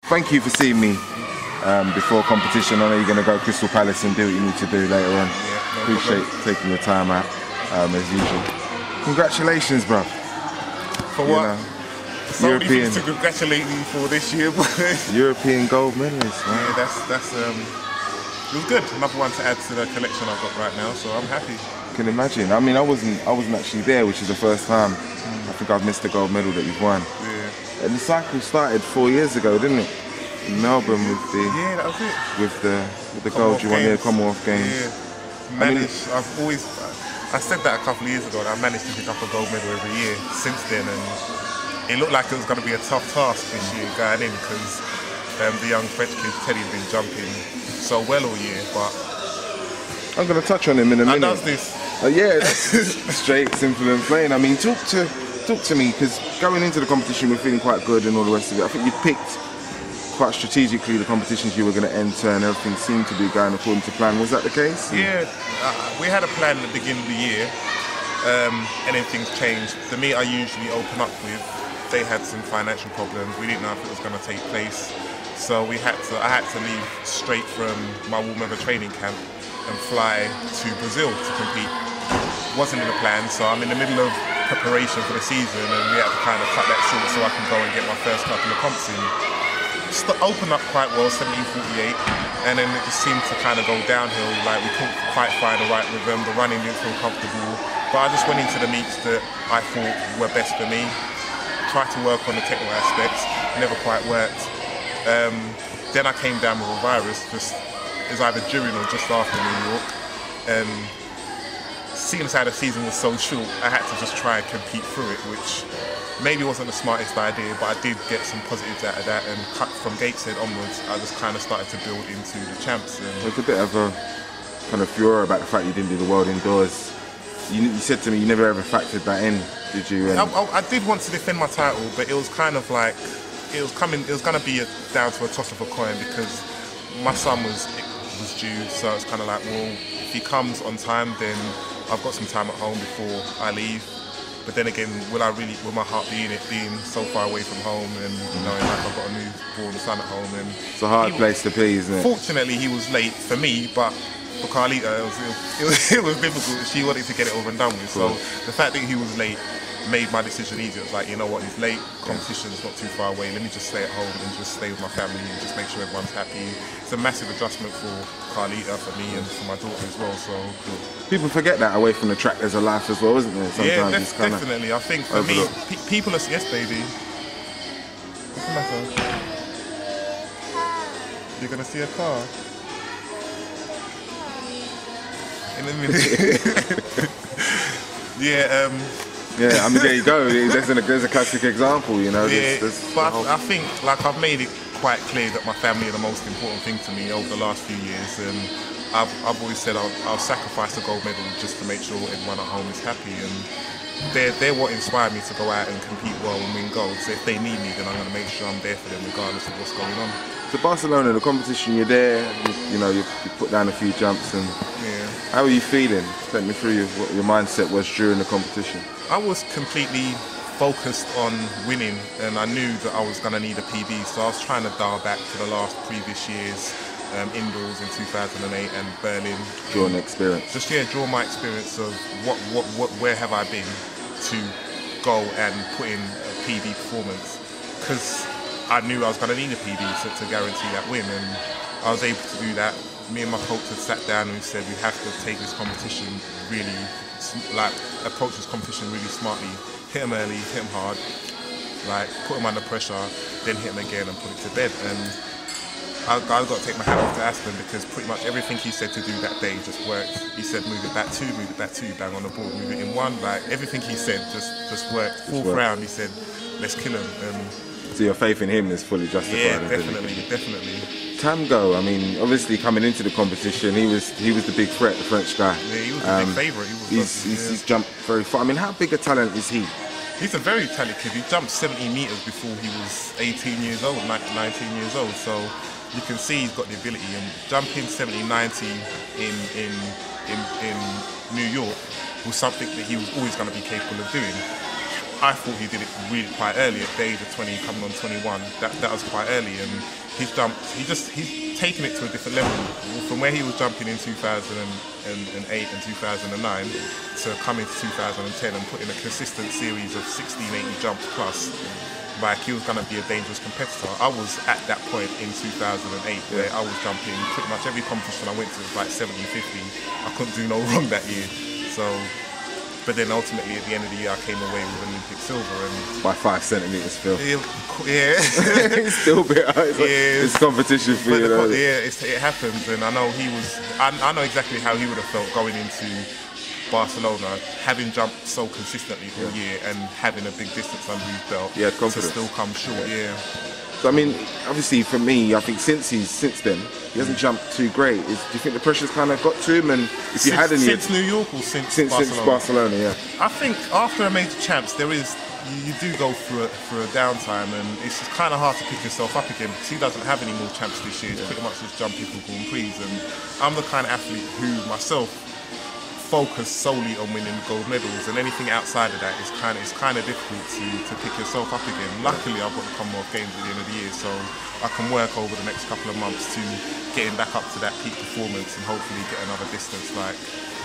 Thank you for seeing me before competition. I know you're going to go Crystal Palace and do what you need to do later on. Yeah, Appreciate taking your time out, as usual. Congratulations, bro. For what? You know, so many things to congratulate me for this year, but European gold medalist, man. Yeah, that's it was good. Another one to add to the collection I've got right now, so I'm happy. I can imagine. I mean, I wasn't actually there, which is the first time. I think I've missed the gold medal that you've won. Yeah. And the cycle started 4 years ago, didn't it? In Melbourne with the that was it. With the gold you won here, Commonwealth Games. Yeah. I said that a couple of years ago, and I managed to pick up a gold medal every year since then, and it looked like it was going to be a tough task this year going in because the young French kid Teddy's been jumping so well all year. But I'm going to touch on him in a minute. How does this? Yeah, straight, simple and plain. I mean, talk to me, because going into the competition we're feeling quite good and all the rest of it. I think you picked quite strategically the competitions you were going to enter, and everything seemed to be going according to plan. Was that the case? Yeah, we had a plan at the beginning of the year, and then things changed. The meet I usually open up with, they had some financial problems. We didn't know if it was going to take place, so I had to leave straight from my warm weather training camp and fly to Brazil to compete. Wasn't in the plan, so I'm in the middle of preparation for the season, and we had to kind of cut that short so I can go and get my first couple of comps in. Opened up quite well, 17:48, and then it just seemed to kind of go downhill. Like, we couldn't quite find the right rhythm, the running didn't feel comfortable, but I just went into the meets that I thought were best for me, tried to work on the technical aspects, never quite worked. Then I came down with a virus, it was either during or just after New York, and seeing as how the season was so short, I had to just try and compete through it, which maybe wasn't the smartest idea, but I did get some positives out of that, and cut from Gateshead onwards, I just kind of started to build into the champs. There's a bit of a kind of furor about the fact you didn't do the world indoors. You said to me you never ever factored that in, did you? I did want to defend my title, but it was kind of like, it was going to be down to a toss of a coin, because my son was due, so it's kind of like, well, if he comes on time, then I've got some time at home before I leave. But then again, will my heart be in it, being so far away from home and knowing like I've got a newborn son at home? And it's a hard place to be, isn't it? Fortunately, he was late for me, but for Carlita, it was difficult. She wanted to get it over and done with. So the fact that he was late made my decision easier. It was like, you know what, he's late, competition's not too far away, let me just stay at home and just stay with my family and just make sure everyone's happy. It's a massive adjustment for Carlita, for me, and for my daughter as well. So people forget that away from the track there's a life as well, isn't there? Sometimes yeah, it's kind definitely. I think for me, people are, yes baby. What's the matter? You're gonna see a car? In a minute. Yeah, I mean, there you go. There's a classic example, you know. But I think, like, I've made it quite clear that my family are the most important thing to me over the last few years, and I've always said I'll sacrifice a gold medal just to make sure everyone at home is happy, and they're what inspired me to go out and compete well and win gold. So if they need me, then I'm going to make sure I'm there for them regardless of what's going on. So Barcelona, the competition, you're there, you put down a few jumps, and how are you feeling? Take me through what your mindset was during the competition. I was completely focused on winning, and I knew that I was going to need a PB, so I was trying to dial back to the previous years, indoors in 2008 and Berlin. Draw an experience. Just draw my experience of where have I been to go and put in a PB performance, because I knew I was going to need a PB to guarantee that win, and I was able to do that. Me and my coach had sat down and we said we have to take this competition really, like, approach this competition really smartly. Hit him early, hit him hard, like, put him under pressure, then hit him again and put it to bed. And I've got to take my hat off to Aspen, because pretty much everything he said to do that day just worked. He said move it back two, bang on the board, move it in one. Like, everything he said just worked. Fourth round he said, let's kill him. So your faith in him is fully justified? Yeah, definitely. Tamgo, I mean, obviously coming into the competition, he was the big threat, the French guy. Yeah, he was the big favourite. He's jumped very far. I mean, how big a talent is he? He's a very talented kid. He jumped 70 metres before he was 18 years old, 19 years old. So you can see he's got the ability. And jumping 70-90 in New York was something that he was always going to be capable of doing. I thought he did it really quite early at the age of 20, coming on 21. That was quite early, and he's taken it to a different level from where he was jumping in 2008 and 2009 to come into 2010 and put in a consistent series of 1680 jumps plus. Like, he was going to be a dangerous competitor. I was at that point in 2008 where I was jumping pretty much every competition I went to was like 70, 50. I couldn't do no wrong that year. So, but then ultimately at the end of the year I came away with Olympic silver. And by 5 centimeters, Phil. Yeah. It's still a bit high. It's competition for you, though. Yeah, it happens, and I know I know exactly how he would have felt going into Barcelona, having jumped so consistently all year and having a big distance under his belt. Yeah, confidence. To still come short. Yeah. So I mean, obviously for me, I think since then he hasn't jumped too great. Do you think the pressure's kind of got to him? And if you had any since New York or since Barcelona? Since Barcelona, yeah. I think after a major champs, you do go through a downtime, and it's kind of hard to pick yourself up again because he doesn't have any more champs this year. It's pretty much just jumping for Grand Prix, and I'm the kind of athlete who myself focus solely on winning gold medals, and anything outside of that is kind of difficult to pick yourself up again. Luckily, I've got the Commonwealth Games at the end of the year, so I can work over the next couple of months to getting back up to that peak performance and hopefully get another distance like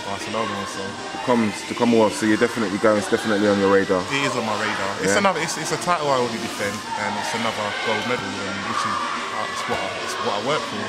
Barcelona or so. The Commonwealth, so you're definitely going. It's definitely on your radar. It is on my radar. It's It's a title I already defend, and it's another gold medal, and which is it's what I work for.